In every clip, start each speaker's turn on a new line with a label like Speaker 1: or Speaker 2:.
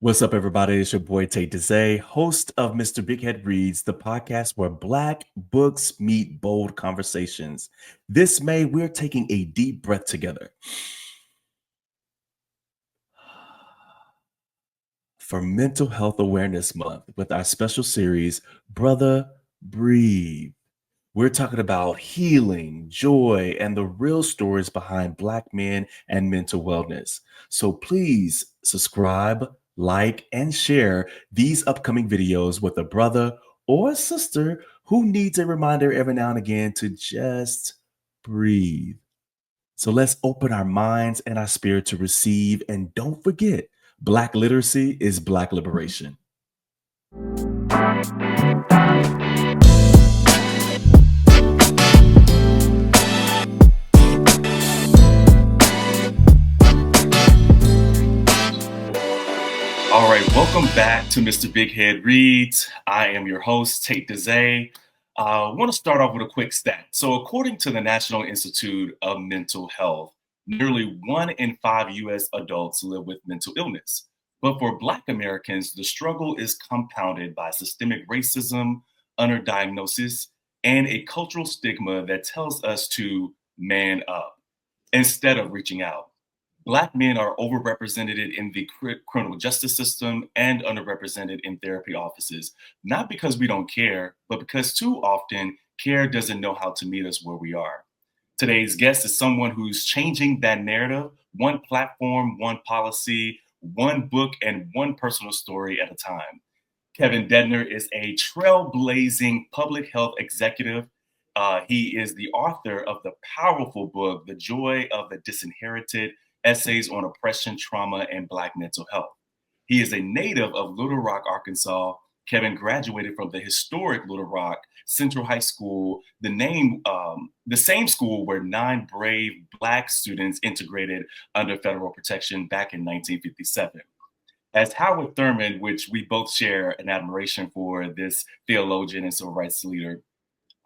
Speaker 1: What's up, everybody? It's your boy Tate Dezay, host of Mr. Big Head Reads, the podcast where Black books meet bold conversations. This May, we're taking a deep breath together for Mental Health Awareness Month with our special series, Brother Breathe. We're talking about healing, joy, and the real stories behind Black men and mental wellness. So please subscribe, like, and share these upcoming videos with a brother or a sister who needs a reminder every now and again to just breathe. So let's open our minds and our spirit to receive. And don't forget, Black literacy is Black liberation. All right, welcome back to Mr. Big Head Reads. I am your host, Tate Dezay. I want to start off with a quick stat. So, according to the National Institute of Mental Health, nearly 1 in 5 US adults live with mental illness. But for Black Americans, the struggle is compounded by systemic racism, underdiagnosis, and a cultural stigma that tells us to man up instead of reaching out. Black men are overrepresented in the criminal justice system and underrepresented in therapy offices, not because we don't care, but because too often care doesn't know how to meet us where we are. Today's guest is someone who's changing that narrative, one platform, one policy, one book, and one personal story at a time. Kevin Dedner is a trailblazing public health executive. He is the author of the powerful book, The Joy of the Disinherited: Essays on Oppression, Trauma, and Black Mental Health. He is a native of Little Rock, Arkansas. Kevin graduated from the historic Little Rock Central High School, the same school where 9 brave Black students integrated under federal protection back in 1957. As Howard Thurman, which we both share an admiration for, this theologian and civil rights leader,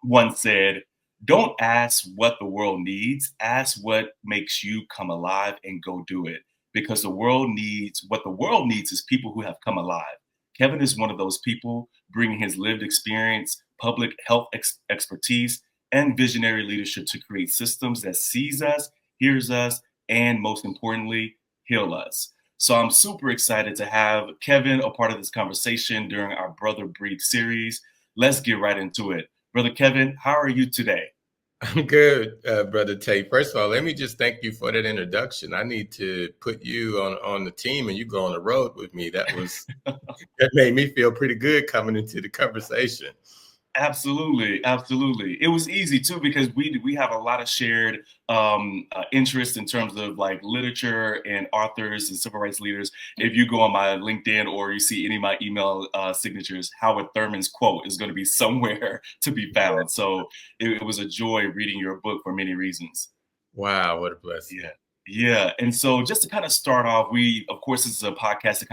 Speaker 1: once said, "Don't ask what the world needs, ask what makes you come alive and go do it. Because what the world needs is people who have come alive." Kevin is one of those people, bringing his lived experience, public health expertise, and visionary leadership to create systems that sees us, hears us, and most importantly, heal us. So I'm super excited to have Kevin a part of this conversation during our Brother Breathe series. Let's get right into it. Brother Kevin, how are you today?
Speaker 2: I'm good, Brother Tate. First of all, let me just thank you for that introduction. I need to put you on the team and you go on the road with me. That made me feel pretty good coming into the conversation.
Speaker 1: Absolutely, absolutely. It was easy too because we have a lot of shared interest in terms of like literature and authors and civil rights leaders. If you go on my LinkedIn or you see any of my email signatures, Howard Thurman's quote is going to be somewhere to be found. So it was a joy reading your book for many reasons.
Speaker 2: Wow, what a blessing.
Speaker 1: Yeah. Yeah. And so just to kind of start off, of course, this is a podcast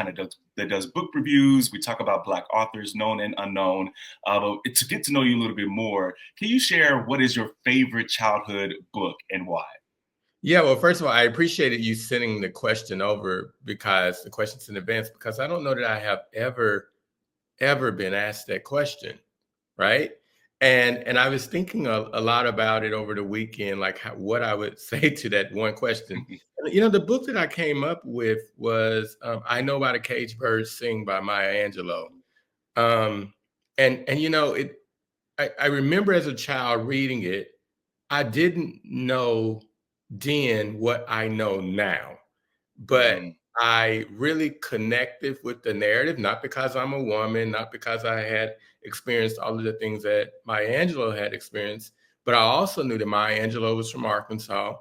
Speaker 1: that does book reviews. We talk about Black authors, known and unknown. But to get to know you a little bit more, can you share what is your favorite childhood book and why?
Speaker 2: Yeah, well, first of all, I appreciated you sending the question over because the questions in advance, because I don't know that I have ever been asked that question, right? And I was thinking a lot about it over the weekend, like what I would say to that one question. The book that I came up with was "I Know Why the Caged Birds Sing" by Maya Angelou. Um, and I remember as a child reading it. I didn't know then what I know now, but
Speaker 1: Mm,
Speaker 2: I really connected with the narrative, not because I'm a woman, not because I had experienced all of the things that Maya Angelou had experienced, but I also knew that Maya Angelou was from Arkansas.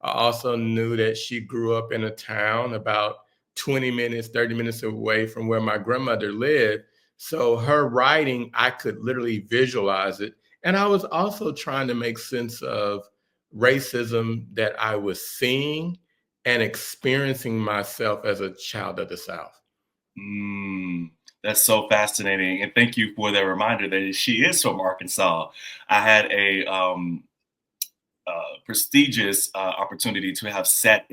Speaker 2: I also knew that she grew up in a town about 20 minutes, 30 minutes away from where my grandmother lived. So her writing, I could literally visualize it. And I was also trying to make sense of racism that I was seeing and experiencing myself as a child of the South.
Speaker 1: mm, that's so fascinating. And thank you for that reminder that she is from Arkansas. I had prestigious opportunity to have sat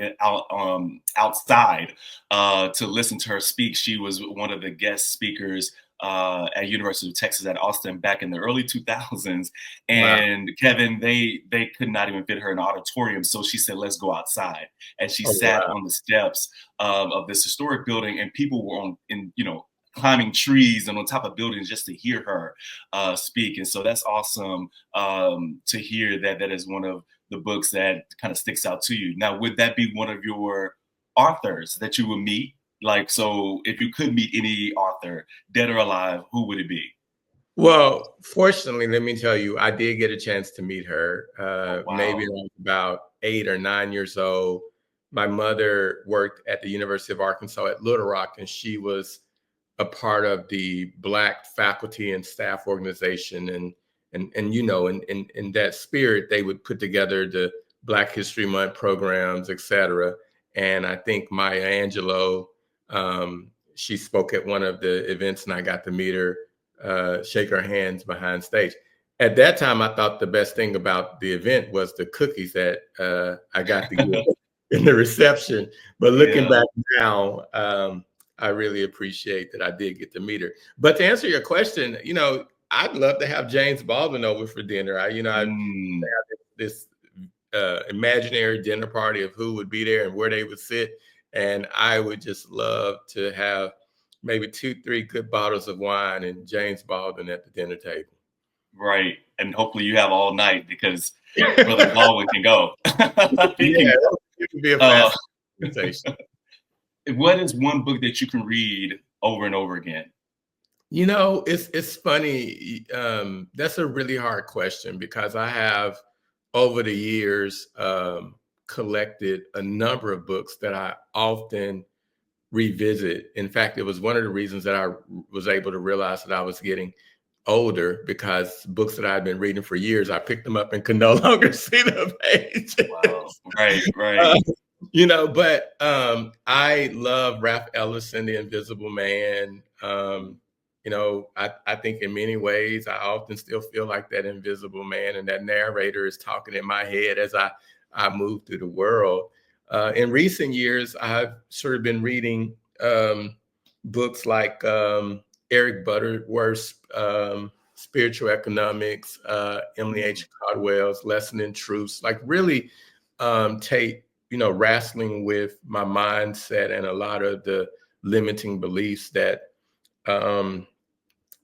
Speaker 1: outside to listen to her speak. She was one of the guest speakers at University of Texas at Austin back in the early 2000s.
Speaker 2: Wow.
Speaker 1: And Kevin, they could not even fit her in an auditorium, so she said, "Let's go outside." And she
Speaker 2: Oh,
Speaker 1: sat
Speaker 2: wow.
Speaker 1: on the steps of this historic building, and people were climbing trees and on top of buildings just to hear her speak. And so that's awesome to hear that that is one of the books that kind of sticks out to you. Now, would that be one of your authors that you would meet? Like, so if you could meet any author, dead or alive, who would it be?
Speaker 2: Well, fortunately, let me tell you, I did get a chance to meet her.
Speaker 1: Oh,
Speaker 2: Maybe
Speaker 1: wow.
Speaker 2: I was about 8 or 9 years old. My mother worked at the University of Arkansas at Little Rock, and she was a part of the Black faculty and staff organization. And in that spirit, they would put together the Black History Month programs, et cetera. And I think Maya Angelou, she spoke at one of the events, and I got to meet her, shake her hands behind stage. At that time, I thought the best thing about the event was the cookies that I got to get in the reception. But looking
Speaker 1: Yeah.
Speaker 2: back now, I really appreciate that I did get to meet her. But to answer your question, I'd love to have James Baldwin over for dinner. I have
Speaker 1: Mm,
Speaker 2: this imaginary dinner party of who would be there and where they would sit. And I would just love to have maybe 2, 3 good bottles of wine and James Baldwin at the dinner table.
Speaker 1: right. And hopefully you have all night because Brother Baldwin can go. He
Speaker 2: Yeah,
Speaker 1: can.
Speaker 2: it could be a
Speaker 1: Uh,
Speaker 2: fast conversation.
Speaker 1: what is one book that you can read over and over again?
Speaker 2: It's funny. That's a really hard question because I have, over the years, collected a number of books that I often revisit. In fact, it was one of the reasons that I was able to realize that I was getting older, because books that I had been reading for years, I picked them up and could no longer see the
Speaker 1: Wow.
Speaker 2: pages.
Speaker 1: Right,
Speaker 2: Uh,
Speaker 1: right.
Speaker 2: but I love Ralph Ellison, The Invisible Man. I think in many ways, I often still feel like that invisible man, and that narrator is talking in my head as I move through the world. In recent years, I've sort of been reading books like Eric Butterworth's Spiritual Economics, Emily
Speaker 1: Mm,
Speaker 2: H. Caldwell's Lesson in Truths, like really take, wrestling with my mindset and a lot of the limiting beliefs that, um,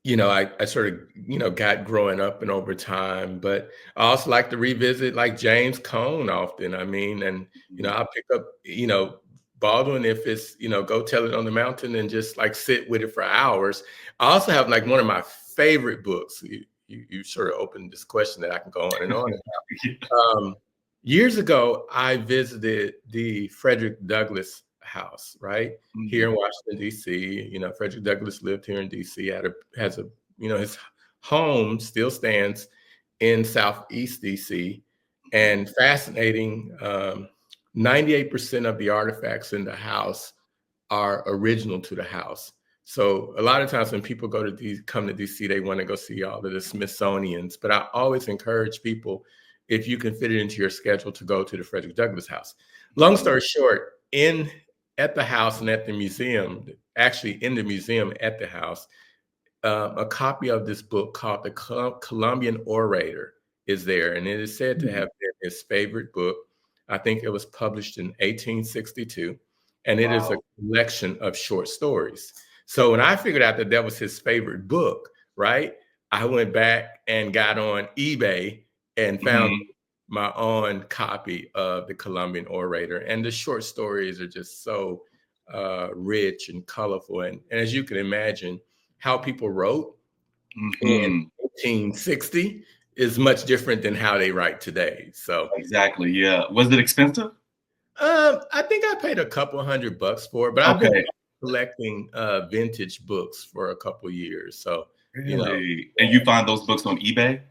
Speaker 2: I sort of, got growing up and over time. But I also like to revisit like James Cone often. I mean, and,
Speaker 1: mm.
Speaker 2: I'll pick up, Baldwin if it's, Go Tell It on the Mountain, and just like sit with it for hours. I also have like one of my favorite books. You sort of opened this question that I can go on and on. Um, Years ago, I visited the Frederick Douglass House, right here
Speaker 1: Mhm.
Speaker 2: in Washington D.C. Frederick Douglass lived here in D.C. Has a his home still stands in Southeast D.C. And fascinating, 98% of the artifacts in the house are original to the house. So a lot of times when people come to DC, they want to go see all of the Smithsonian's. But I always encourage people, if you can fit it into your schedule, to go to the Frederick Douglass House. Long
Speaker 1: Mhm.
Speaker 2: story short, in at the house and at the museum, actually in the museum at the house, a copy of this book called The Columbian Orator is there, and it is said to
Speaker 1: Mhm.
Speaker 2: have been his favorite book. I think it was published in 1862, and it is a
Speaker 1: Wow.
Speaker 2: collection of short stories. So when I figured out that that was his favorite book, right, I went back and got on eBay and found
Speaker 1: Mhm.
Speaker 2: my own copy of The Columbian Orator, and the short stories are just so rich and colorful, and as you can imagine, how people wrote in
Speaker 1: Mhm.
Speaker 2: 1860 is much different than how they write today. So
Speaker 1: Exactly, yeah. Was it expensive?
Speaker 2: I think I paid a couple $100 for it, but I've been
Speaker 1: Okay.
Speaker 2: collecting vintage books for a couple years. So, you know,
Speaker 1: Really? And you find those books on eBay?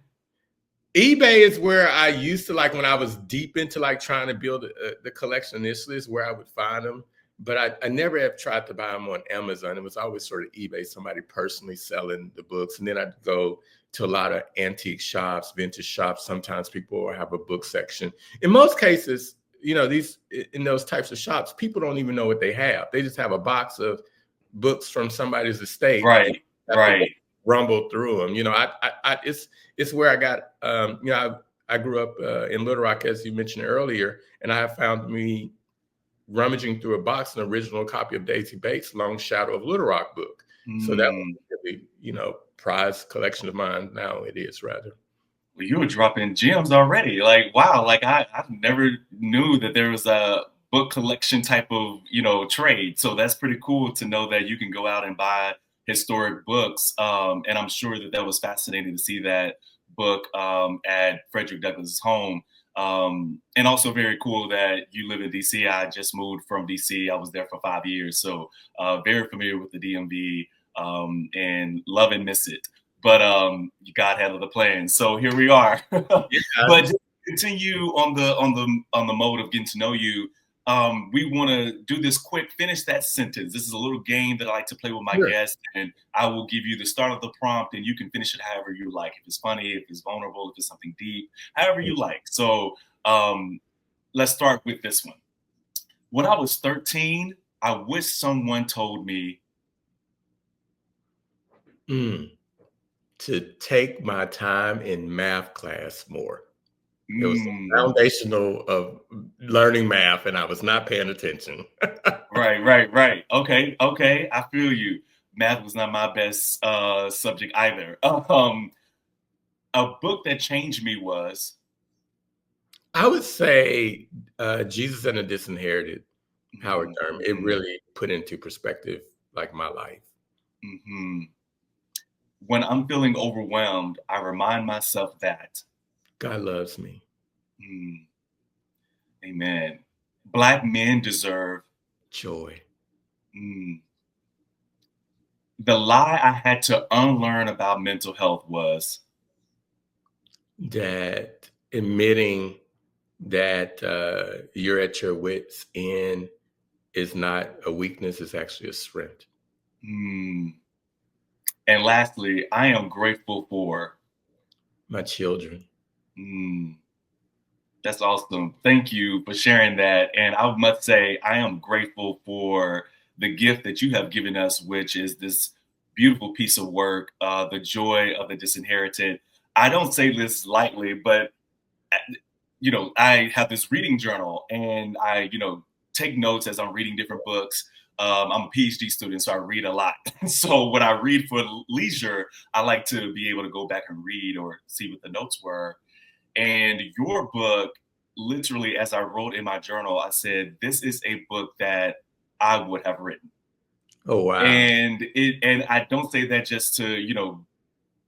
Speaker 2: eBay is where I used to, like when I was deep into like trying to build the collection initially, is where I would find them. but I never have tried to buy them on Amazon. It was always sort of eBay, somebody personally selling the books. And then I'd go to a lot of antique shops, vintage shops. Sometimes people will have a book section. In most cases, these in those types of shops, people don't even know what they have. They just have a box of books from somebody's estate.
Speaker 1: Right,
Speaker 2: Have to
Speaker 1: right.
Speaker 2: rumble through them. It's where I got. I grew up in Little Rock, as you mentioned earlier, and I found me rummaging through a box, an original copy of Daisy Bates' Long Shadow of Little Rock book. So that was really, prized collection of mine. Now it is, rather.
Speaker 1: Well, you were dropping gems already. Like, wow, like I never knew that there was a book collection type of, trade. So that's pretty cool to know that you can go out and buy historic books. And I'm sure that was fascinating to see that book at Frederick Douglass's home. And also very cool that you live in DC. I just moved from DC. I was there for 5 years. So very familiar with the DMV and love and miss it. But God had other plans. So here we are.
Speaker 2: Yeah.
Speaker 1: But just to continue on the mode of getting to know you, we want to do this quick, finish that sentence. This is a little game that I like to play with my guests, and I will give you the start of the prompt, and you can finish it however you like. If it's funny, if it's vulnerable, if it's something deep, however you like. So let's start with this one. When I was 13, I wish someone told me
Speaker 2: to take my time in math class more. It was foundational of learning math, and I was not paying attention.
Speaker 1: Right. Okay. I feel you. Math was not my best subject either. A book that changed me was?
Speaker 2: I would say Jesus and the Disinherited, Howard Thurman. It really put into perspective like my life.
Speaker 1: When I'm feeling overwhelmed, I remind myself that
Speaker 2: God loves me.
Speaker 1: Amen. Black men deserve
Speaker 2: joy.
Speaker 1: The lie I had to unlearn about mental health was
Speaker 2: that admitting that you're at your wit's end is not a weakness, it's actually a strength.
Speaker 1: And lastly, I am grateful for
Speaker 2: my children.
Speaker 1: That's awesome. Thank you for sharing that. And I must say, I am grateful for the gift that you have given us, which is this beautiful piece of work, The Joy of the Disinherited. I don't say this lightly, but I have this reading journal, and I, take notes as I'm reading different books. I'm a PhD student, so I read a lot. So when I read for leisure, I like to be able to go back and read or see what the notes were. And your book, literally, as I wrote in my journal, I said, this is a book that I would have written.
Speaker 2: Oh, wow.
Speaker 1: And I don't say that just to,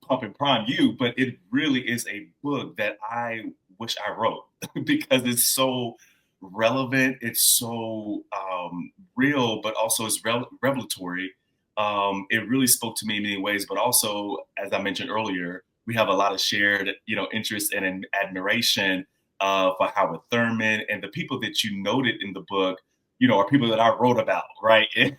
Speaker 1: pump and prime you, but it really is a book that I wish I wrote because it's so relevant. It's so real, but also it's revelatory. It really spoke to me in many ways, but also, as I mentioned earlier, we have a lot of shared, interest and admiration for Howard Thurman, and the people that you noted in the book, are people that I wrote about, right? And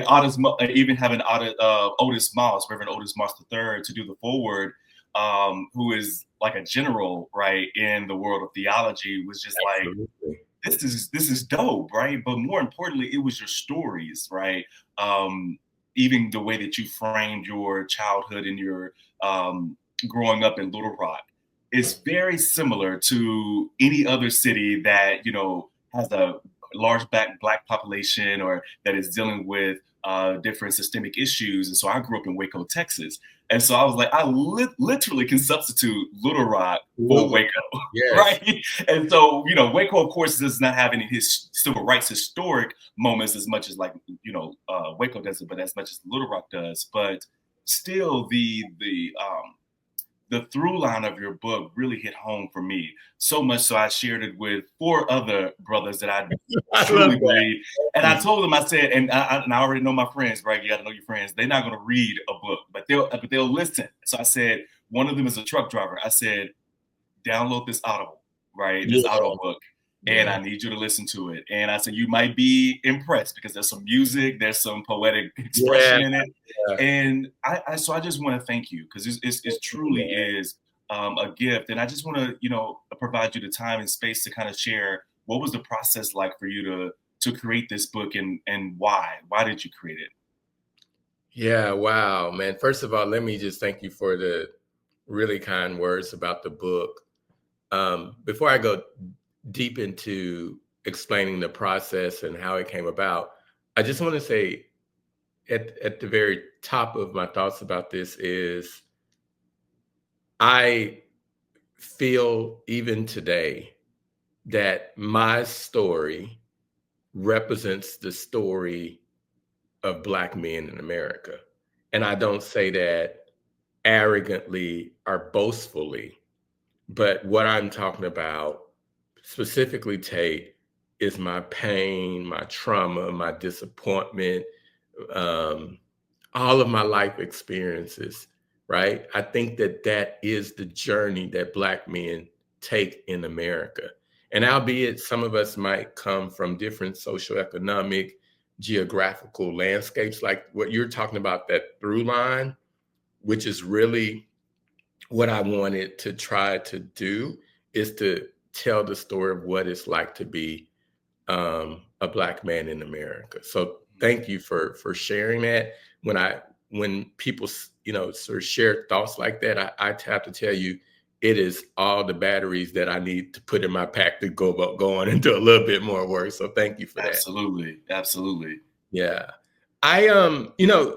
Speaker 1: Otis, even having Otis Moss, Reverend Otis Moss III, to do the foreword, who is like a general, right, in the world of theology, was just
Speaker 2: Absolutely.
Speaker 1: Like, this is dope, right? But more importantly, it was your stories, right? Even the way that you framed your childhood and your growing up in Little Rock is very similar to any other city that has a large black population or that is dealing with different systemic issues. And so I grew up in Waco, Texas. And so I was like, I literally can substitute Little Rock for Waco,
Speaker 2: yes.
Speaker 1: Right? And so, Waco, of course, does not have any civil rights historic moments as much as Waco does it, but as much as Little Rock does. But still, the through line of your book really hit home for me. So much so I shared it with 4 other brothers that I truly believe. And I told them, I said, and I already know my friends, right? You got to know your friends. They're not going to read a book, but they'll listen. So I said, one of them is a truck driver. I said, download this Audible, right? This Audio book. and
Speaker 2: Yeah.
Speaker 1: I need you to listen to it. And I said, you might be impressed because there's some music, there's some poetic
Speaker 2: Yeah.
Speaker 1: expression in it.
Speaker 2: Yeah.
Speaker 1: And so I just want to thank you because it truly is a gift. And I just want to, provide you the time and space to kind of share what was the process like for you to create this book and why? Why did you create it?
Speaker 2: Yeah. Wow, man. First of all, let me just thank you for the really kind words about the book. Before I go deep into explaining the process and how it came about, I just want to say at the very top of my thoughts about this is I feel even today that my story represents the story of Black men in America. And I don't say that arrogantly or boastfully, but what I'm talking about specifically, Tate, is my pain, my trauma, my disappointment, um, all of my life experiences, right? I think that that is the journey that Black men take in America. And albeit some of us might come from different socioeconomic, geographical landscapes, like what you're talking about, that through line, which is really what I wanted to try to do, is to tell the story of what it's like to be a Black man in America. So thank you for sharing that. When people sort of share thoughts like that, I have to tell you, it is all the batteries that I need to put in my pack to go on and do a little bit more work. So thank you for that.
Speaker 1: Absolutely. Absolutely.
Speaker 2: Yeah.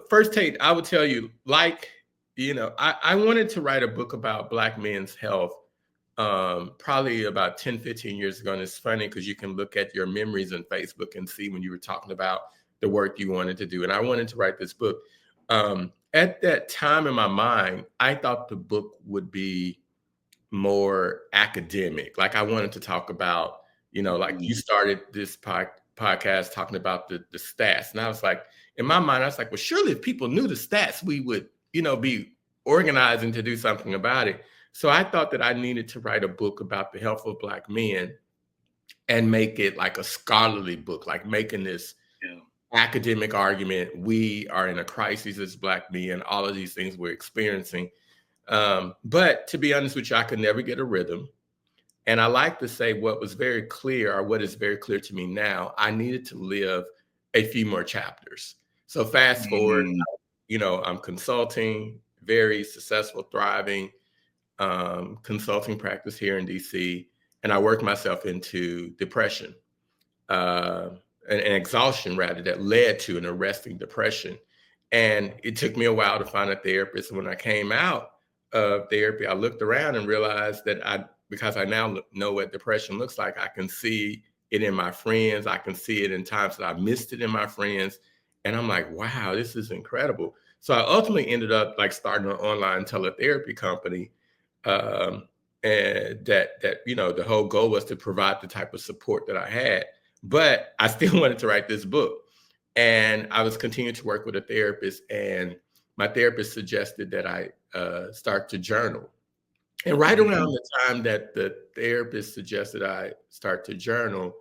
Speaker 2: First, Tate, I would tell you, I wanted to write a book about Black men's health probably about 10, 15 years ago. And it's funny because you can look at your memories on Facebook and see when you were talking about the work you wanted to do. And I wanted to write this book. At that time in my mind, I thought the book would be more academic. Like I wanted to talk about, like you started this podcast talking about the stats. And I was like, in my mind, I was like, well, surely if people knew the stats, we would, be organizing to do something about it. So I thought that I needed to write a book about the health of Black men and make it like a scholarly book, like making this
Speaker 1: Yeah.
Speaker 2: academic argument. We are in a crisis as Black men, all of these things we're experiencing. But to be honest with you, I could never get a rhythm. And I like to say what was very clear, or what is very clear to me now, I needed to live a few more chapters. So fast forward,
Speaker 1: Mm,
Speaker 2: I'm consulting, very successful, thriving consulting practice here in DC. And I worked myself into depression, an exhaustion rather, that led to an arresting depression. And it took me a while to find a therapist. When I came out of therapy, I looked around and realized that because I now know what depression looks like, I can see it in my friends. I can see it in times that I missed it in my friends. And I'm like, wow, this is incredible. So I ultimately ended up like starting an online teletherapy company. And the whole goal was to provide the type of support that I had. But I still wanted to write this book. And I was continuing to work with a therapist, and my therapist suggested that I start to journal. And right around
Speaker 1: mhm.
Speaker 2: the time that the therapist suggested I start to journal,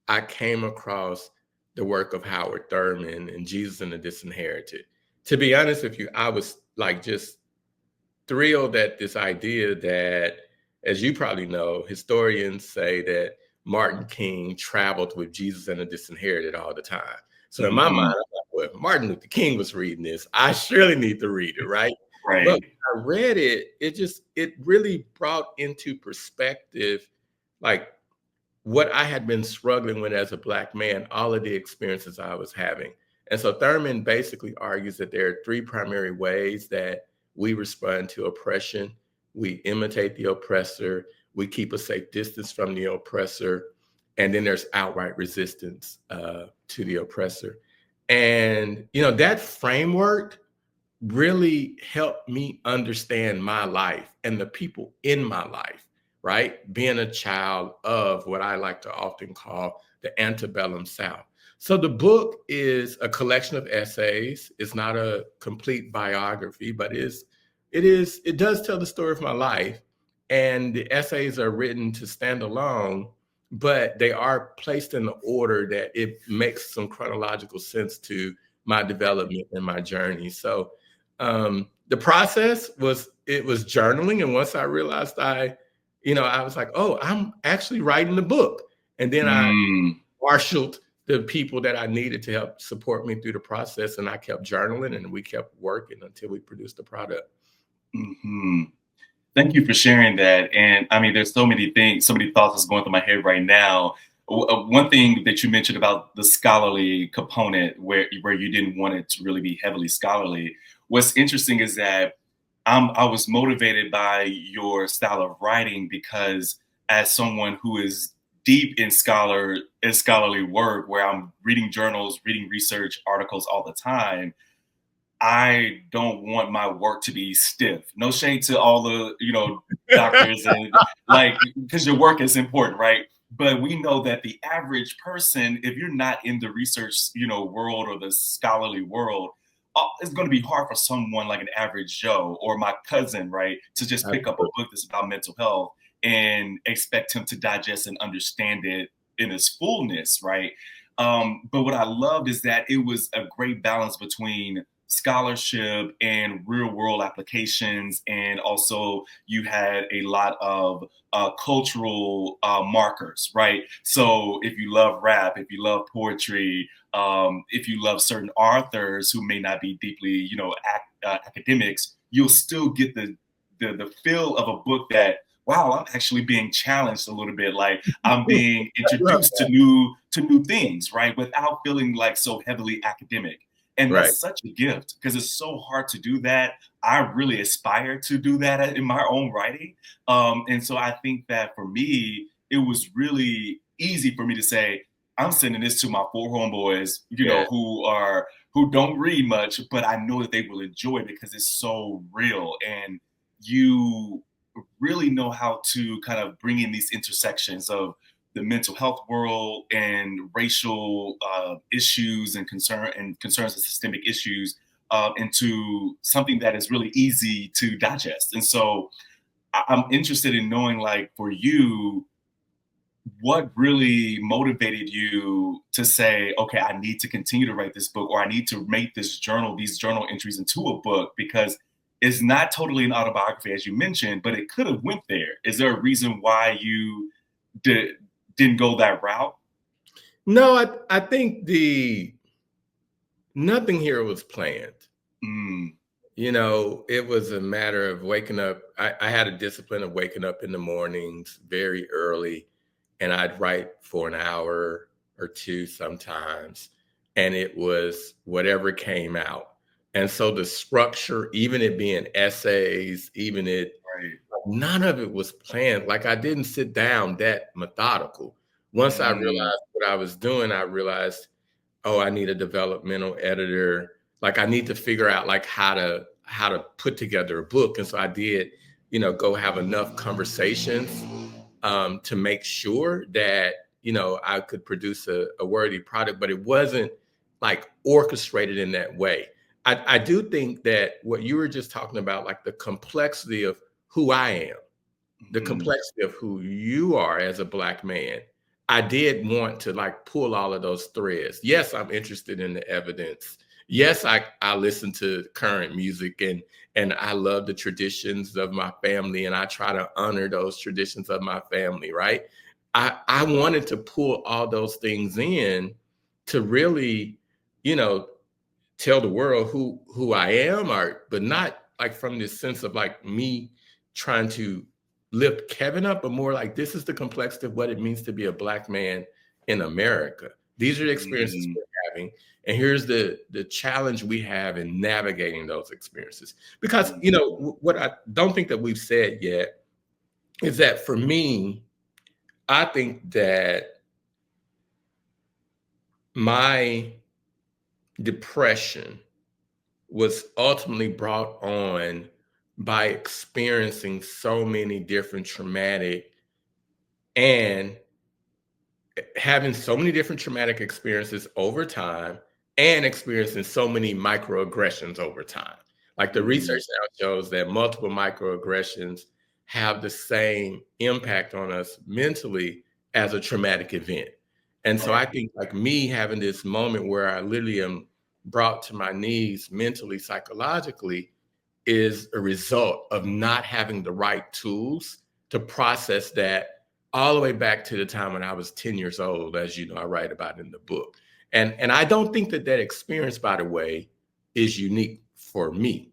Speaker 2: I came across the work of Howard Thurman and Jesus and the Disinherited. To be honest with you, I was like just thrilled at this idea that, as you probably know, historians say that Martin King traveled with Jesus and the Disinherited all the time. So in my mind,
Speaker 1: Mhm.
Speaker 2: I'm like, well, if Martin Luther King was reading this, I surely need to read it, right? But
Speaker 1: Right.
Speaker 2: when I read it, it really brought into perspective like what I had been struggling with as a Black man, all of the experiences I was having. And so Thurman basically argues that there are three primary ways that we respond to oppression. We imitate the oppressor, we keep a safe distance from the oppressor, and then there's outright resistance to the oppressor. And, that framework really helped me understand my life and the people in my life, right? Being a child of what I like to often call the antebellum South. So the book is a collection of essays. It's not a complete biography, but it does tell the story of my life. And the essays are written to stand alone, but they are placed in the order that it makes some chronological sense to my development and my journey. So the process was journaling, and once I realized I was like, oh, I'm actually writing the book, and then I
Speaker 1: Mm.
Speaker 2: marshaled the people that I needed to help support me through the process, and I kept journaling, and we kept working until we produced the product.
Speaker 1: Hmm. Thank you for sharing that. And I mean, there's so many things, so many thoughts that's going through my head right now. One thing that you mentioned about the scholarly component, where you didn't want it to really be heavily scholarly. What's interesting is that I was motivated by your style of writing because, as someone who is deep in scholarly work, where I'm reading journals, reading research articles all the time, I don't want my work to be stiff. No shade to all the, doctors and like, because your work is important, right? But we know that the average person, if you're not in the research, world or the scholarly world, it's going to be hard for someone like an average Joe or my cousin, right, to just pick up a book that's about mental health and expect him to digest and understand it in its fullness, right? But what I loved is that it was a great balance between scholarship and real world applications. And also, you had a lot of cultural markers, right? So, if you love rap, if you love poetry, if you love certain authors who may not be deeply, academics, you'll still get the feel of a book that, wow, I'm actually being challenged a little bit. Like I'm being introduced to new things, right? Without feeling like so heavily academic. And
Speaker 2: Right.
Speaker 1: that's such a gift because it's so hard to do that. I really aspire to do that in my own writing. And so I think that for me, it was really easy for me to say, I'm sending this to my four homeboys,
Speaker 2: Yeah.
Speaker 1: who don't read much, but I know that they will enjoy it because it's so real. And you really know how to kind of bring in these intersections of the mental health world and racial issues and concerns and systemic issues into something that is really easy to digest. And so I'm interested in knowing, like, for you, what really motivated you to say, okay, I need to continue to write this book, or I need to make these journal entries into a book, because it's not totally an autobiography, as you mentioned, but it could have went there. Is there a reason why you didn't go that route?
Speaker 2: No, I think nothing here was planned.
Speaker 1: Mm.
Speaker 2: It was a matter of waking up. I had a discipline of waking up in the mornings very early, and I'd write for an hour or two sometimes, and it was whatever came out. And so the structure, even it being essays,
Speaker 1: Right.
Speaker 2: none of it was planned. Like I didn't sit down that methodical. Once I
Speaker 1: Mm.
Speaker 2: realized what I was doing, I realized, oh, I need a developmental editor. Like I need to figure out like how to put together a book. And so I did, go have enough conversations to make sure that I could produce a worthy product, but it wasn't like orchestrated in that way. I do think that what you were just talking about, like the complexity of who I am, the
Speaker 1: Mhm.
Speaker 2: complexity of who you are as a Black man, I did want to like pull all of those threads. Yes, I'm interested in the evidence. Yes, I listen to current music, and I love the traditions of my family, and I try to honor those traditions of my family, right? I wanted to pull all those things in to really, you know, tell the world who I am, or but not like from this sense of like me trying to lift Kevin up, but more like this is the complexity of what it means to be a Black man in America. These are the experiences
Speaker 1: Mm.
Speaker 2: we're having, and here's the challenge we have in navigating those experiences. Because
Speaker 1: Mm.
Speaker 2: what I don't think that we've said yet is that for me, I think that my depression was ultimately brought on by experiencing so many different traumatic and having so many different traumatic experiences over time and experiencing so many microaggressions over time. Like the
Speaker 1: Mm.
Speaker 2: research now shows that multiple microaggressions have the same impact on us mentally as a traumatic event. And so I think like me having this moment where I literally am brought to my knees mentally, psychologically, is a result of not having the right tools to process that all the way back to the time when I was 10 years old, as you know, I write about in the book. And I don't think that that experience, by the way, is unique for me.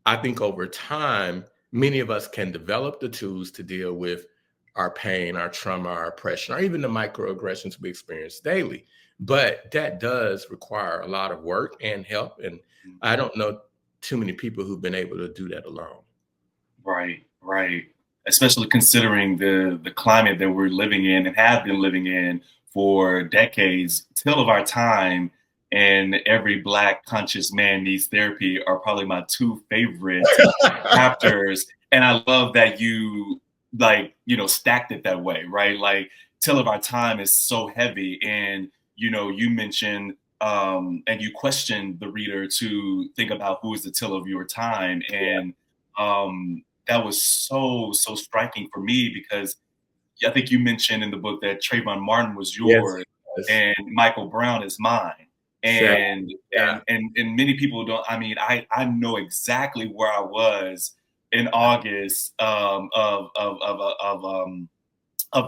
Speaker 2: I think over time, many of us can develop the tools to deal with our pain, our trauma, our oppression, or even the microaggressions we experience daily. But that does require a lot of work and help. And I don't know too many people who've been able to do that alone.
Speaker 1: Right, right. Especially considering the climate that we're living in and have been living in for decades. Till of Our Time and Every Black Conscious Man Needs Therapy are probably my two favorite chapters. And I love that you stacked it that way, right? Like Till of Our Time is so heavy, and you mentioned and you questioned the reader to think about who is the till of your time. And that was so striking for me, because I think you mentioned in the book that Trayvon Martin was
Speaker 2: Yes.
Speaker 1: yours and Michael Brown is mine.
Speaker 2: Exactly.
Speaker 1: And
Speaker 2: Yeah.
Speaker 1: and many people don't. I mean, I know exactly where I was in August of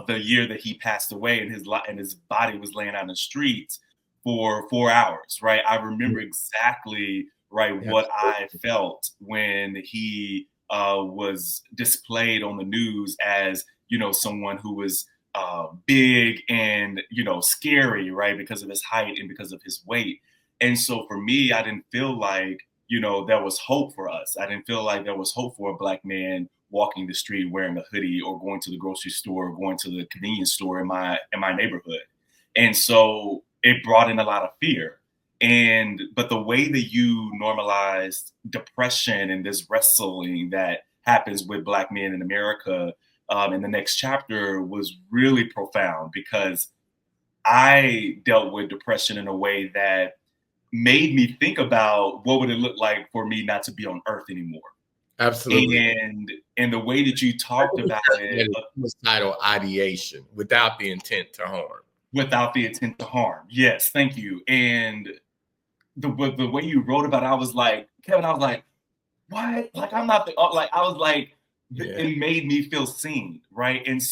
Speaker 1: the year that he passed away, and his body was laying out in the streets for 4 hours. Right, I remember exactly what I felt when he was displayed on the news as someone who was big and scary, right, because of his height and because of his weight. And so for me, I didn't feel like there was hope for us. I didn't feel like there was hope for a Black man walking the street wearing a hoodie, or going to the grocery store, or going to the convenience store in my neighborhood. And so it brought in a lot of fear. But the way that you normalized depression and this wrestling that happens with Black men in America in the next chapter was really profound, because I dealt with depression in a way that made me think about what would it look like for me not to be on earth anymore.
Speaker 2: Absolutely.
Speaker 1: And the way that you talked about it,
Speaker 2: Suicidal ideation without the intent to harm.
Speaker 1: without the intent to harm. Yes, thank you. And the way you wrote about it, I was like, Kevin, I was like, what? Like, I'm not the, like, I was like, it made me feel seen, right? And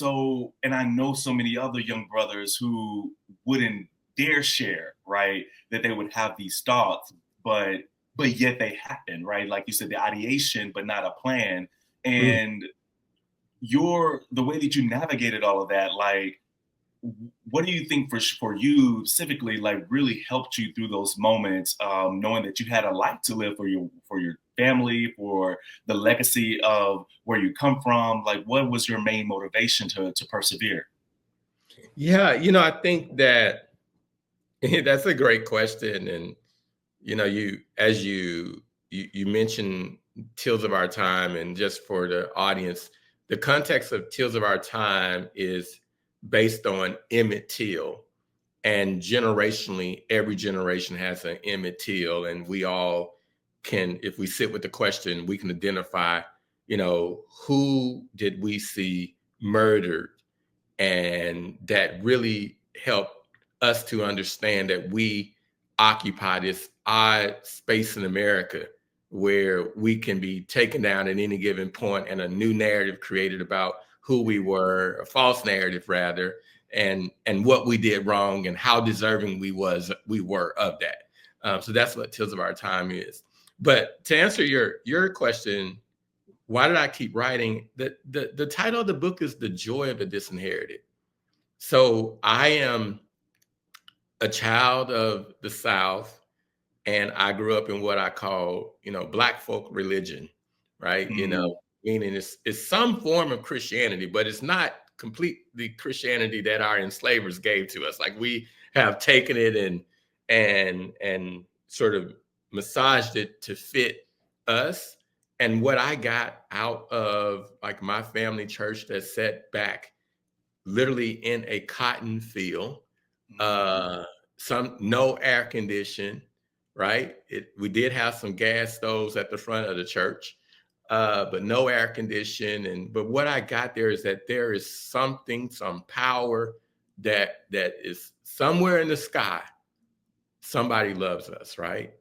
Speaker 1: I know so many other young brothers who wouldn't dare share, right, that they would have these thoughts, but yet they happen, right? Like you said, the ideation, but not a plan. And the way that you navigated all of that, like, what do you think for you specifically, like, really helped you through those moments, knowing that you had a life to live for your family, for the legacy of where you come from? Like, what was your main motivation to persevere?
Speaker 2: Yeah, I think that that's a great question. And you mentioned Tills of Our Time, and just for the audience, the context of Tills of Our Time is based on Emmett Till, and generationally, every generation has an Emmett Till, and we all can, if we sit with the question, we can identify, who did we see murdered, and that really helped us to understand that we occupy this odd space in America where we can be taken down at any given point and a new narrative created about who we were, a false narrative rather, and what we did wrong and how deserving we were of that. So that's what Tills of Our Time is. But to answer your question, why did I keep writing? The title of the book is The Joy of the Disinherited. So I am a child of the South, and I grew up in what I call, Black folk religion, right? Meaning it's some form of Christianity, but it's not completely Christianity that our enslavers gave to us. Like, we have taken it and sort of massaged it to fit us. And what I got out of, like, my family church that set back literally in a cotton field, some no air condition, right? We did have some gas stoves at the front of the church, but no air condition. But what I got there is that there is some power that is somewhere in the sky, somebody loves us, right?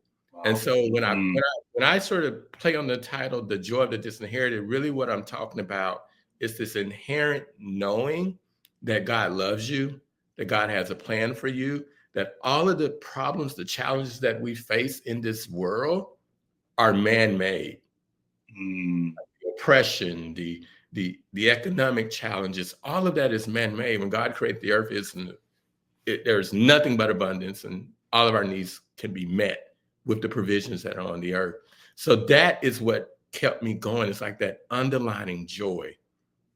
Speaker 2: And
Speaker 1: Wow.
Speaker 2: so
Speaker 1: Mm,
Speaker 2: when I sort of play on the title, The Joy of the Disinherited, really what I'm talking about is this inherent knowing that God loves you, that God has a plan for you, that all of the problems, the challenges that we face in this world are man-made.
Speaker 1: mm,
Speaker 2: Oppression, the economic challenges, all of that is man-made. When God created the earth, there's nothing but abundance, and all of our needs can be met with the provisions that are on the earth. So that is what kept me going. It's like that underlining joy,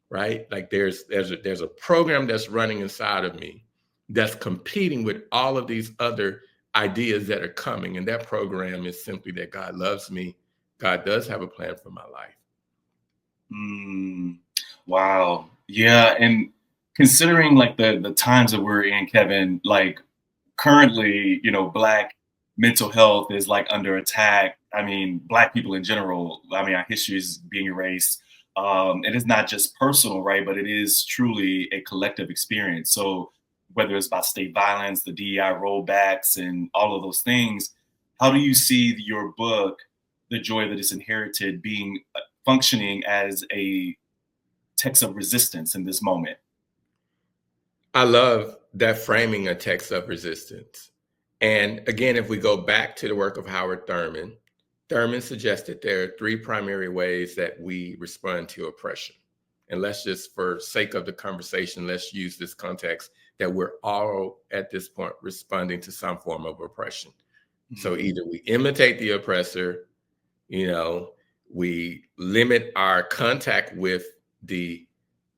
Speaker 2: right? Like there's a program that's running inside of me that's competing with all of these other ideas that are coming, and that program is simply that God loves me. God does have a plan for my life.
Speaker 1: mm. Wow. Yeah. And considering like the times that we're in, Kevin, like currently, Black mental health is like under attack. I mean, Black people in general, I mean, our history is being erased. And it's not just personal, right? But it is truly a collective experience. So whether it's by state violence, the DEI rollbacks, and all of those things, how do you see your book, The Joy of the Disinherited, being functioning as a text of resistance in this moment?
Speaker 2: I love that framing a text of resistance. And again, if we go back to the work of Howard Thurman, Thurman suggested there are three primary ways that we respond to oppression. And let's just, for sake of the conversation, let's use this context that we're all at this point responding to some form of oppression. So
Speaker 1: Mm,
Speaker 2: either we imitate the oppressor, you know, we limit our contact with the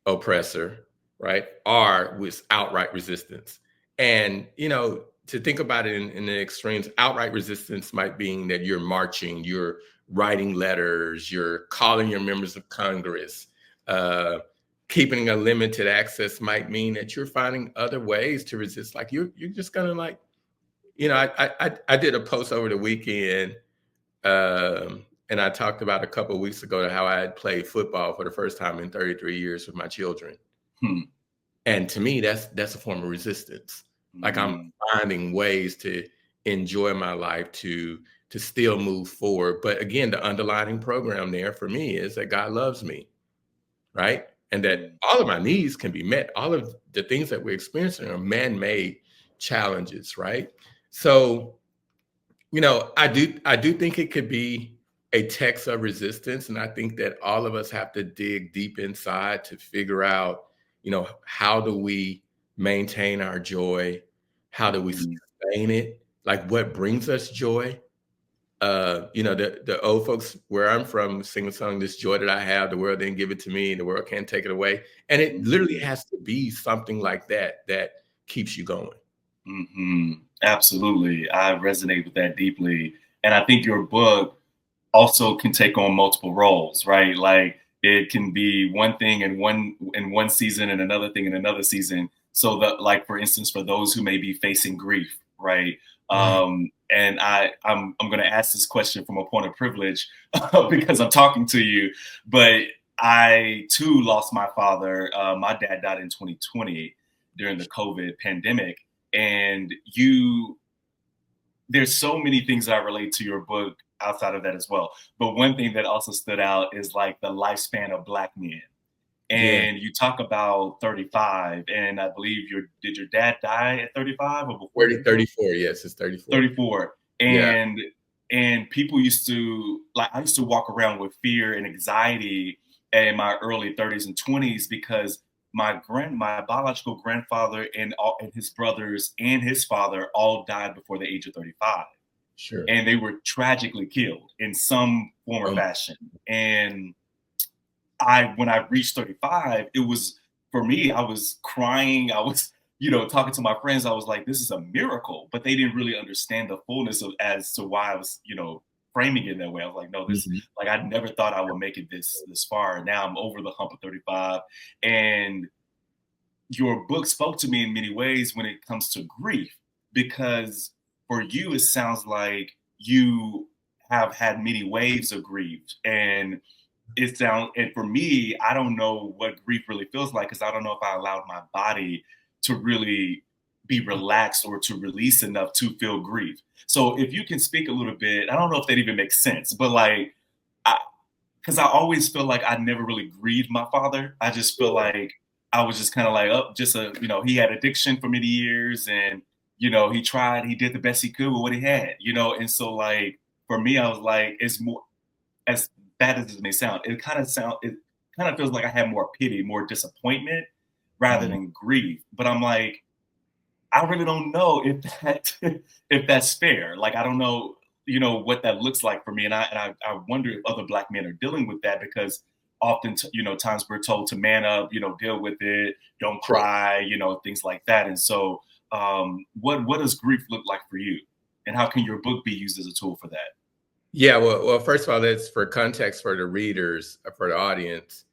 Speaker 2: oppressor, right? Or with outright resistance. And, to think about it in the extremes, outright resistance might mean that you're marching, you're writing letters, you're calling your members of Congress. Uh, Keeping a limited access might mean that you're finding other ways to resist. Like you're just gonna like, I did a post over the weekend, and I talked about a couple of weeks ago how I had played football for the first time in 33 years with my children.
Speaker 1: hmm,
Speaker 2: And to me, that's a form of resistance. Like I'm
Speaker 1: mm,
Speaker 2: finding ways to enjoy my life, to still move forward. But again, the underlying program there for me is that God loves me, right? And that
Speaker 1: mm,
Speaker 2: all of my needs can be met. All of the things that we're experiencing are man-made challenges, right? So, I do think it could be a text of resistance. And I think that all of us have to dig deep inside to figure out, how do we maintain our joy? How do we
Speaker 1: mm.
Speaker 2: sustain it? Like what brings us joy? The old folks where I'm from sing a song, "This joy that I have, the world didn't give it to me, and the world can't take it away." And it literally
Speaker 1: Mhm,
Speaker 2: has to be something like that that keeps you going.
Speaker 1: mhm. Absolutely. I resonate with that deeply. And I think your book also can take on multiple roles, right? Like it can be one thing in one season and another thing in another season. So that like for instance, for those who may be facing grief, right?
Speaker 2: Right.
Speaker 1: And I'm gonna ask this question from a point of privilege because I'm talking to you, but I too lost my father. My dad died in 2020 during the COVID pandemic. And there's so many things that I relate to your book outside of that as well. But one thing that also stood out is like the lifespan of Black men.
Speaker 2: Yeah.
Speaker 1: And you talk about 35, and I believe did your dad die at 35 or before
Speaker 2: 30,
Speaker 1: you were
Speaker 2: 34. Yes, it's 34.
Speaker 1: 34?
Speaker 2: Yeah.
Speaker 1: And people used to like I used to walk around with fear and anxiety in my early 30s and 20s because my biological grandfather and his brothers and his father all died before the age of 35,
Speaker 2: Sure.
Speaker 1: and they were tragically killed in some form or
Speaker 2: Um,
Speaker 1: fashion. And when I reached 35, it was for me, I was crying. I was, talking to my friends. I was like, this is a miracle. But they didn't really understand the fullness of as to why I was, framing it that way. I was like, no, this
Speaker 2: mhm.
Speaker 1: like I never thought I would make it this far. Now I'm over the hump of 35. And your book spoke to me in many ways when it comes to grief, because for you, it sounds like you have had many waves of grief. And for me, I don't know what grief really feels like because I don't know if I allowed my body to really be relaxed or to release enough to feel grief. So if you can speak a little bit, I don't know if that even makes sense, but like, because I always feel like I never really grieved my father. I just feel like I was just kind of like, oh, just a, he had addiction for many years, and he did the best he could with what he had, and so like for me, I was like, it's more, as bad as it may sound, it kind of feels like I had more pity, more disappointment rather than grief. But I'm like, I really don't know if that if that's fair. Like I don't know, what that looks like for me, and I wonder if other Black men are dealing with that, because often times we're told to man up, deal with it, don't
Speaker 2: Sure.
Speaker 1: cry, things like that. And so, what does grief look like for you, and how can your book be used as a tool for that?
Speaker 2: Yeah, well, first of all, that's for context for the readers, for the audience.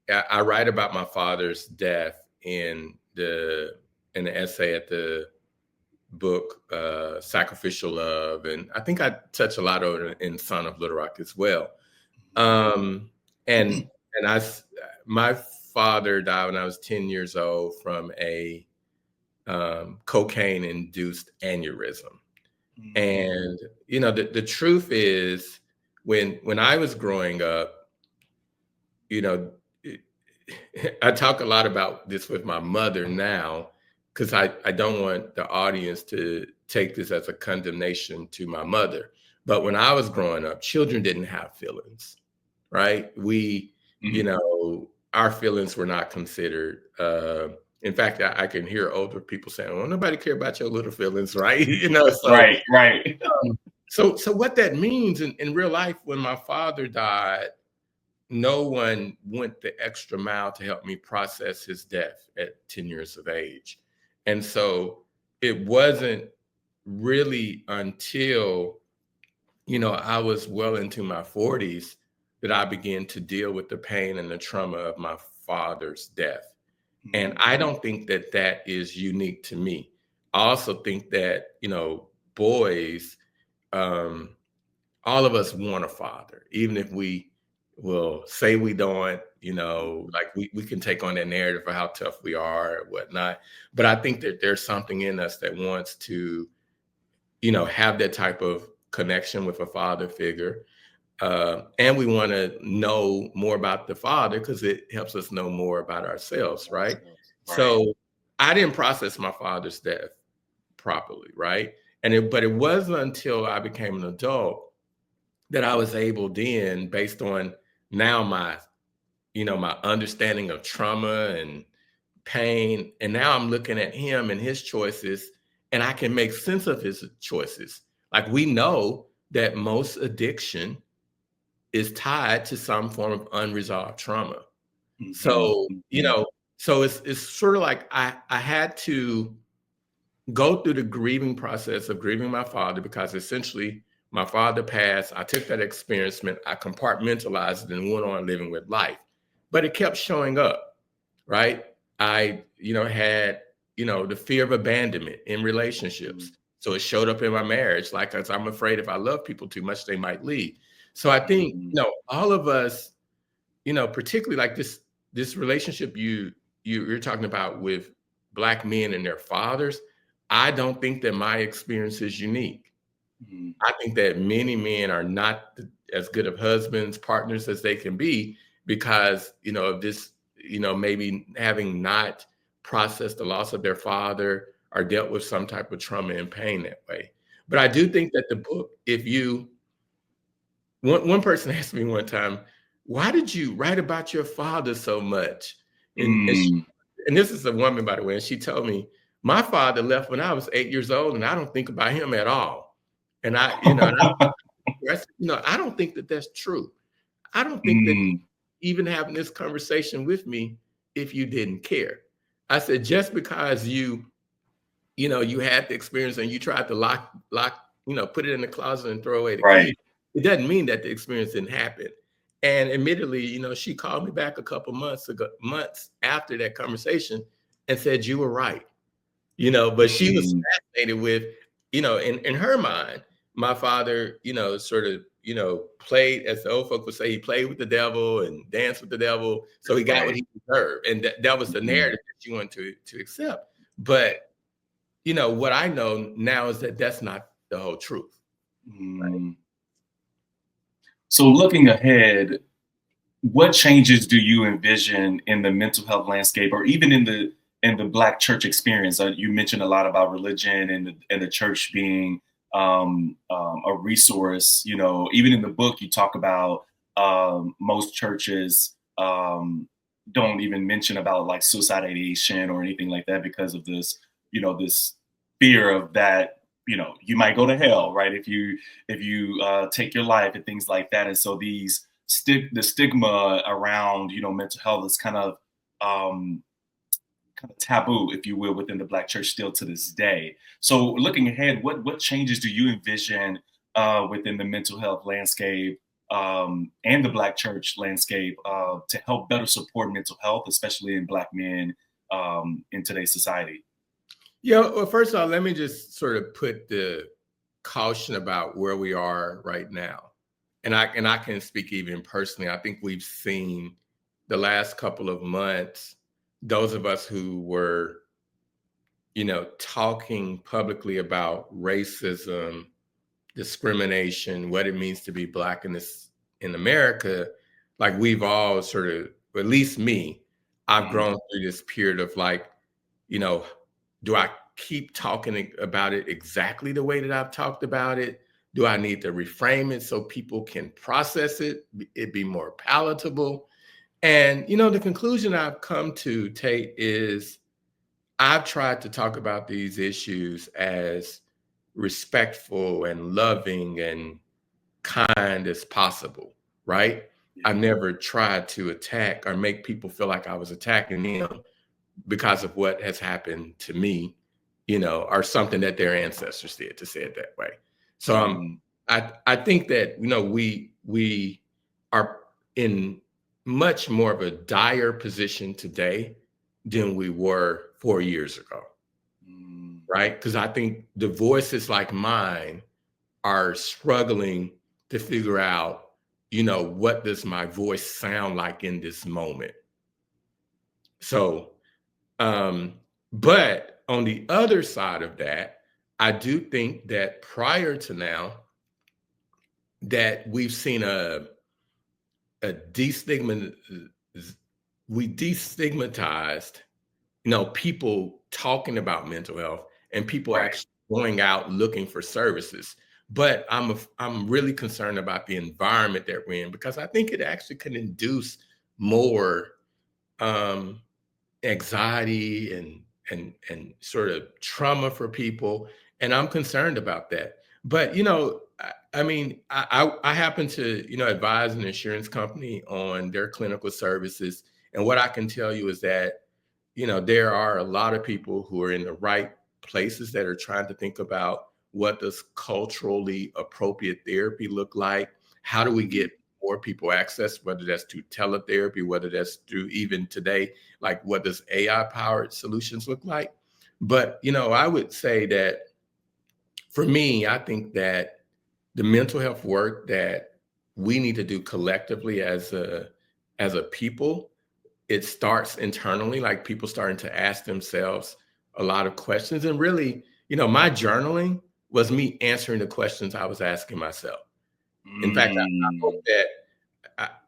Speaker 2: I write about my father's death in the essay at the book, Sacrificial Love, and I think I touch a lot on it in Son of Little Rock as well. Um, and my father died when I was 10 years old from a cocaine-induced aneurysm. And the truth is, when I was growing up, you know, I talk a lot about this with my mother now, because I don't want the audience to take this as a condemnation to my mother. But when I was growing up, children didn't have feelings, right? Our feelings were not considered. In fact, I can hear older people saying, "Well, nobody care about your little feelings," right? So
Speaker 1: Right, right.
Speaker 2: so what that means in real life, when my father died, no one went the extra mile to help me process his death at 10 years of age. And so it wasn't really until, I was well into my 40s that I began to deal with the pain and the trauma of my father's death. And I don't think that that is unique to me. I also think that, boys, all of us want a father, even if we will say we don't, like we can take on that narrative of how tough we are or whatnot. But I think that there's something in us that wants to, have that type of connection with a father figure. And we want to know more about the father because it helps us know more about ourselves, right?
Speaker 1: Right.
Speaker 2: So I didn't process my father's death properly, right? But it wasn't until I became an adult that I was able then, based on now my understanding of trauma and pain, and now I'm looking at him and his choices, and I can make sense of his choices. Like we know that most addiction is tied to some form of unresolved trauma. So, so it's sort of like I had to go through the grieving process of grieving my father, because essentially my father passed. I took that experience, I compartmentalized it and went on living with life. But it kept showing up, right? I, had, the fear of abandonment in relationships. So it showed up in my marriage, like, 'cause I'm afraid if I love people too much, they might leave. So I think, all of us, particularly like this relationship you're talking about with Black men and their fathers, I don't think that my experience is unique. I think that many men are not as good of husbands, partners as they can be because, of this, maybe having not processed the loss of their father or dealt with some type of trauma and pain that way. But I do think that the book, one person asked me one time, why did you write about your father so much? And this is a woman, by the way, and she told me, my father left when I was 8 years old, and I don't think about him at all. And I said, I don't think that that's true. I don't think that even having this conversation with me, if you didn't care. I said, just because you had the experience and you tried to put it in the closet and throw away the key,
Speaker 1: Right.
Speaker 2: it doesn't mean that the experience didn't happen. And admittedly, she called me back a couple months after that conversation and said, you were right. But she was fascinated with, in her mind, my father, sort of, played, as the old folk would say, he played with the devil and danced with the devil. So he got what he deserved. And that was the narrative that she wanted to accept. But, what I know now is that that's not the whole truth. Right?
Speaker 1: Mm. So looking ahead, what changes do you envision in the mental health landscape, or even in the Black church experience? You mentioned a lot about religion and the church being a resource. Even in the book, you talk about most churches don't even mention about like suicide ideation or anything like that because of this fear of that. You might go to hell, right? If you take your life and things like that, and so the stigma around mental health is um, kind of taboo, if you will, within the Black church still to this day. So looking ahead, what changes do you envision within the mental health landscape and the Black church landscape to help better support mental health, especially in Black men in today's society?
Speaker 2: Yeah, well, first of all, let me just sort of put the caution about where we are right now. And I can speak even personally. I think we've seen the last couple of months, those of us who were, talking publicly about racism, discrimination, what it means to be Black in America, like we've all sort of, or at least me, I've
Speaker 1: Mm,
Speaker 2: grown through this period of like, you know, do I keep talking about it exactly the way that I've talked about it? Do I need to reframe it so people can process it be more palatable? And the conclusion I've come to, Tate, is I've tried to talk about these issues as respectful and loving and kind as possible, right? I've
Speaker 1: yeah.
Speaker 2: never tried to attack or make people feel like I was attacking them because of what has happened to me, or something that their ancestors did, to say it that way. So
Speaker 1: Mm,
Speaker 2: I think that we are in much more of a dire position today than we were 4 years ago,
Speaker 1: mm,
Speaker 2: right? Because I think the voices like mine are struggling to figure out, what does my voice sound like in this moment? So Um, but on the other side of that, I do think that prior to now, that we've seen a destigmat we destigmatized, people talking about mental health and people
Speaker 1: right.
Speaker 2: actually going out looking for services. But I'm really concerned about the environment that we're in because I think it actually can induce more um, anxiety and sort of trauma for people, and I'm concerned about that. But I mean, I happen to advise an insurance company on their clinical services, and what I can tell you is that there are a lot of people who are in the right places that are trying to think about what does culturally appropriate therapy look like? How do we
Speaker 1: Mhm.
Speaker 2: get more people access, whether that's through teletherapy, whether that's through even today, like what does AI powered solutions look like? But, I would say that for me, I think that the mental health work that we need to do collectively as a people, it starts internally, like people starting to ask themselves a lot of questions. And really, my journaling was me answering the questions I was asking myself. In fact,
Speaker 1: Mm,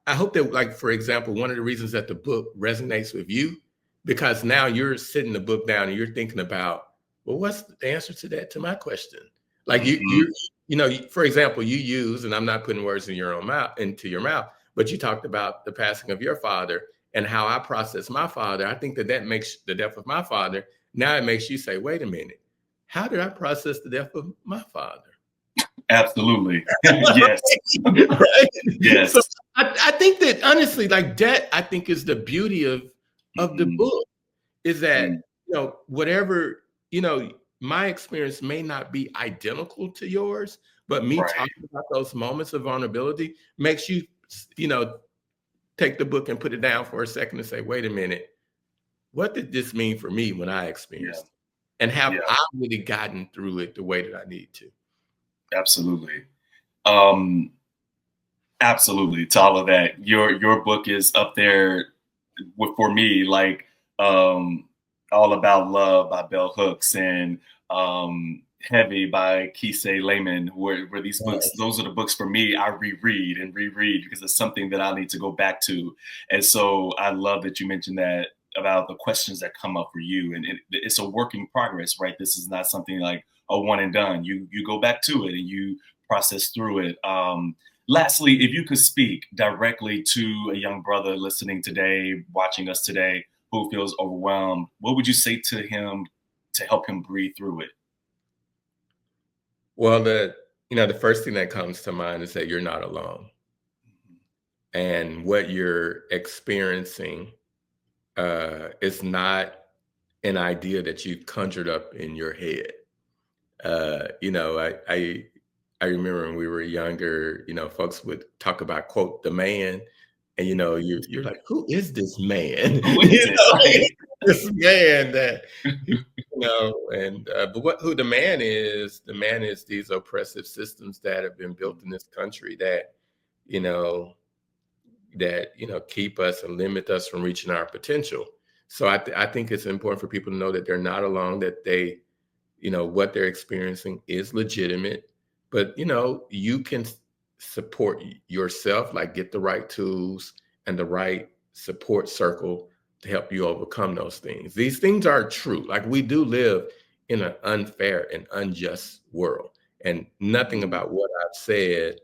Speaker 2: I hope that, like, for example, one of the reasons that the book resonates with you, because now you're sitting the book down and you're thinking about, well, what's the answer to that, to my question? Like
Speaker 1: mhm.
Speaker 2: for example, you use, and I'm not putting words in your own mouth, into your mouth, but you talked about the passing of your father and how I process my father. I think that makes the death of my father. Now it makes you say, wait a minute, how did I process the death of my father?
Speaker 1: Absolutely. Yes.
Speaker 2: Right? So
Speaker 1: Yes.
Speaker 2: I think that honestly, like that, I think is the beauty of the
Speaker 1: Mhm.
Speaker 2: book is that
Speaker 1: Mm,
Speaker 2: whatever my experience may not be identical to yours, but me
Speaker 1: right.
Speaker 2: talking about those moments of vulnerability makes you you know take the book and put it down for a second and say, wait a minute, what did this mean for me when I
Speaker 1: Yeah.
Speaker 2: experienced it? And have
Speaker 1: Yeah.
Speaker 2: I really gotten through it the way that I need to?
Speaker 1: Absolutely. Um, Absolutely. To all of that, your book is up there for me. Like, um, All About Love by Bell Hooks and Heavy by Kisei Layman, where these books,
Speaker 2: Yes.
Speaker 1: those are the books for me, I reread and reread because it's something that I need to go back to. And so I love that you mentioned that about the questions that come up for you. And it's a working progress, right? This is not something like a one and done. You go back to it and you process through it. Lastly, if you could speak directly to a young brother listening today, watching us today, who feels overwhelmed, what would you say to him to help him breathe through it?
Speaker 2: Well, the first thing that comes to mind is that you're not alone, and what you're experiencing is not an idea that you conjured up in your head. I remember when we were younger, folks would talk about, quote, the man, and you're like, who is this man?
Speaker 1: Who is it? Right.
Speaker 2: This man that and but what who the man is these oppressive systems that have been built in this country that you know keep us and limit us from reaching our potential. So I think it's important for people to know that they're not alone, that they what they're experiencing is legitimate, but you can support yourself, like get the right tools and the right support circle to help you overcome those things. These things are true. Like, we do live in an unfair and unjust world, and nothing
Speaker 1: Mhm.
Speaker 2: about what I've said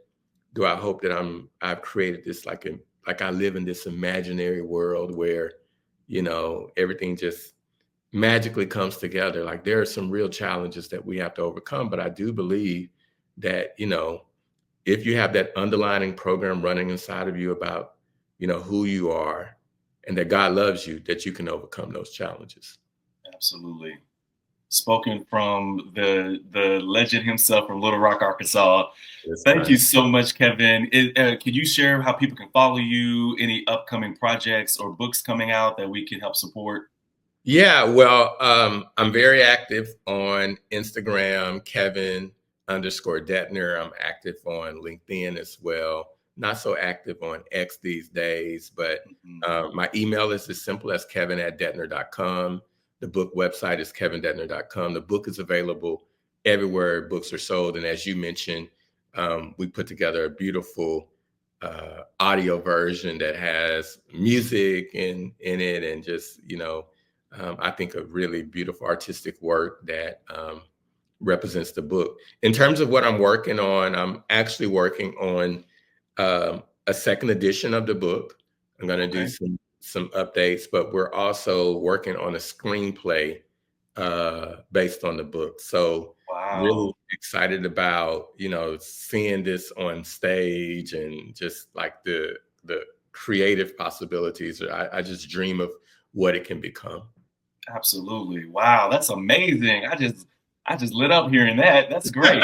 Speaker 2: do I hope that I've created this, like I live in this imaginary world where everything just magically comes together. Like, there are some real challenges that we have to overcome, but I do believe that if you have that underlying program running inside of you about who you are, and that God loves you, that you can overcome those challenges.
Speaker 1: Absolutely. Spoken from the legend himself from Little Rock, Arkansas.
Speaker 2: Yes,
Speaker 1: Thank you
Speaker 2: man.
Speaker 1: so much, Kevin. Can you share how people can follow you? Any upcoming projects or books coming out that we can help support?
Speaker 2: Yeah, well, I'm very active on Instagram, Kevin_Dedner. I'm active on LinkedIn as well. Not so active on X these days, but
Speaker 1: Mhm.
Speaker 2: my email is as simple as kevin@dedner.com. The book website is kevindedner.com. The book is available everywhere books are sold. And as you mentioned, we put together a beautiful audio version that has music in it, and just, I think a really beautiful artistic work that represents the book. In terms of what I'm working on, I'm actually working on a second edition of the book. I'm going to do
Speaker 1: Okay.
Speaker 2: some updates, but we're also working on a screenplay based on the book. So really
Speaker 1: Wow.
Speaker 2: excited about seeing this on stage, and just like the creative possibilities. I just dream of what it can become.
Speaker 1: Absolutely. Wow, that's amazing. I just lit up hearing that. That's great.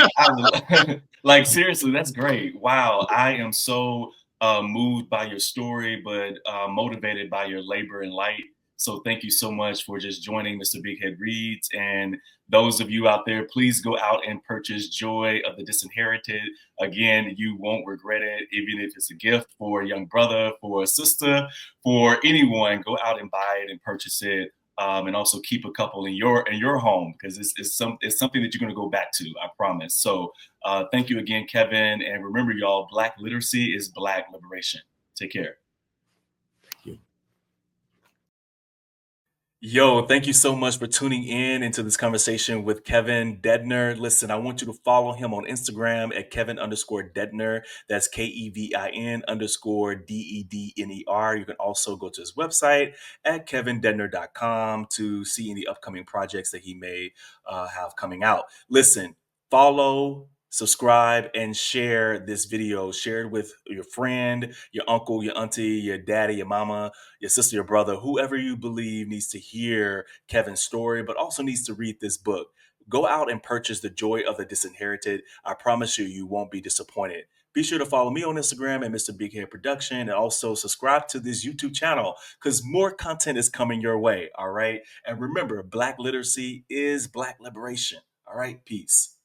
Speaker 1: Like, seriously, that's great. Wow, I am so moved by your story, but motivated by your labor and light. So thank you so much for just joining Mr. Big Head Reads. And those of you out there, please go out and purchase Joy of the Disinherited. Again, you won't regret it, even if it's a gift for a young brother, for a sister, for anyone. Go out and buy it and purchase it, and also keep a couple in your home, because it's something that you're going to go back to. I promise. So thank you again, Kevin, and remember, y'all, Black literacy is Black liberation. Take care.
Speaker 2: Thank you.
Speaker 1: Yo, thank you so much for tuning in into this conversation with Kevin Dedner. Listen, I want you to follow him on Instagram at Kevin_Dedner. That's Kevin_Dedner. You can also go to his website at KevinDedner.com to see any upcoming projects that he may have coming out. Listen, follow, subscribe, and share this video. Share it with your friend, your uncle, your auntie, your daddy, your mama, your sister, your brother, whoever you believe needs to hear Kevin's story, but also needs to read this book. Go out and purchase The Joy of the Disinherited. I promise you, you won't be disappointed. Be sure to follow me on Instagram at Mr. Big Head Production, and also subscribe to this YouTube channel because more content is coming your way. All right. And remember, Black literacy is Black liberation. All right. Peace.